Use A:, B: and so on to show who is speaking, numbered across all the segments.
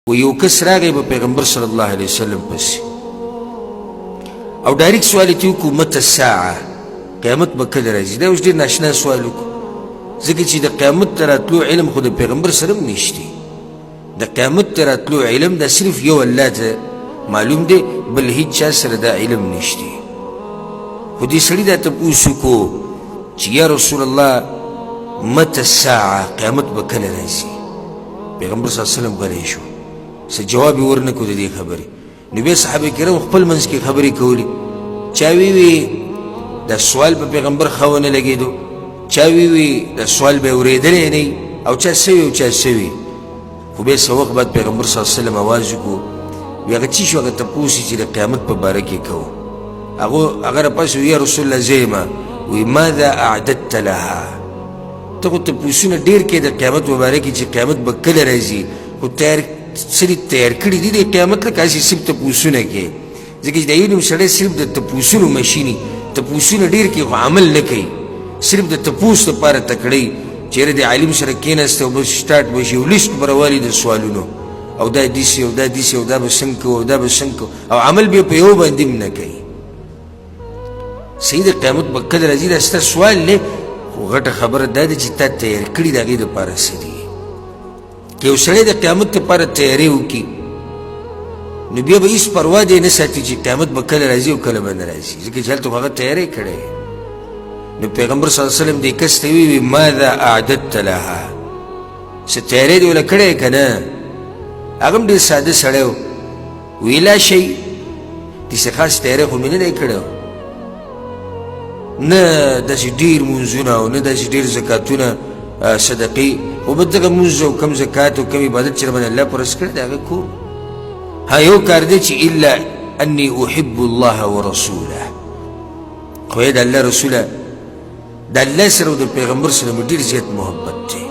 A: و یو کس راغی به پیغمبر صلی الله علیه وسلم پسې او ډایرکټ سوال یې وکړو متى الساعه، قیامت به کله راځي. دا اوس ډېر ناشنا سوال وکړو ځکه چې د قیامت ته راتلو علم خو د پیغمبر سره هم نشته. د قیامت ته راتلو علم دا صرف یو الله ته معلوم دی، بل هیڅ چا سره دا علم نشته. خو دې سړي دا تپوس وکړو چې یا رسول الله متى الساعه، قیامت به کله راځي. پیغمبر صلی الله علیه وسلم غلی شو، څه جواب یې ورنکړو د دې خبرې. نو بیا صحابه کرام خپل منځ کې خبرې کولې. چا وی دا سوال په پیغمبر ښه ونه لګېدو، چا وی دا سوال به یې اورېدلی نه او چا څه وي او چا څه وي. خو بیا څه وخت بعد پیغمبر صلی الله علیه وسلم اواز وکړو، وی هغه څه شو، هغه تپوس چې د قیامت په باره کې کوو. هغه راپاس یا رسول الله زه یم، وی ماذا اعددت لها، ته خو تپوسونه ډېر کې د قیامت په باره کې چې قیامت به کله راځي، خو سړي تیار کړي دي د قیامت لکه هسې صرف تپوسونه کې. ځکه چې د یو نیم سړی صرف د تپوسونو مشیني، تپوسونه ډېر کې خو عمل نه کوي، صرف د تپوس لپاره تکړی. چېرې د عالم سره کېناسته او بس سټارټ به شي او لیست به راوالي د سوالونو، او دا داسې او دا داسې او دا به څنګه کوو او دا به څنګه کوو، او عمل بیا په یو باندې هم نه کوي. صحیح د قیامت به کله راځي دا ستا سوال دی، خو غټه خبره دا ده چې تا تیار کړي د هغې دپاره څه دي. که یو سړی د قیامت دپاره تیاري وکړي نو بیا به هېڅ پروا دی نه ساتي چې قیامت به کله راځي او کله به نه راځي، ځکه چې هلته خو هغه تیاری کړی. نو پیغمبر صلی الله علیه وسلم دې کس ته ویې ماذا اعددت لها، څه تیاری دې وله کړی که نه؟ هغه هم ډېر ساده سړی و، وی لا شی، داسې خاص تیاری خو مې نه دی کړی، نه داسې ډېر مونځونه او نه داسې ډېر زکاتونه صدقې، خو به دغه مونځ او کم زکات او کم عبادت چې ربنا الله فرض کړی دی هغه کوم. ها یو کار دی چې الا انی احب الله ورسوله، خو د الله رسوله د الله سره او د پیغمبر سره مې ډېر زیات محبت دی،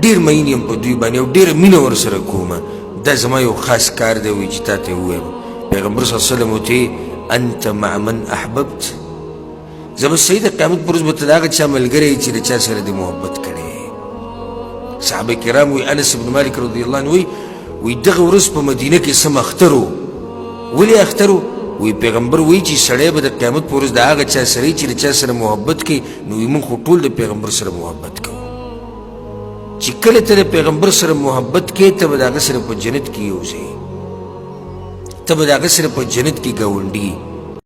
A: ډېر مین یم په دوی باندې او ډېره مینه ورسره کومه. دا زما یو خاص کار دی وایي چې تا ته یې ووایم. پیغمبر صلی الله علیه وسلم ورته انت مع من احببت، زه به صحیح د قیامت پر ورځ به ته د هغه چا ملګری یې چې د چا سره دې محبت کړی. صحابه کرام وایي انس بن مالک رضی الله عنه وایي دغه ورځ په مدینه کې سم اختر و. ولې اختر و؟ وی پیغمبر وی چې سړی به د قیامت په ورځ د هغه چا سره چې د چا سره محبت کوي، نو موږ خو ټول د پیغمبر سره محبت کوو. چې کله ته د پیغمبر سره محبت کوې ته به د هغه سره په جنت کې یوځې، ته به د هغه سره په جنت کې ګاونډي.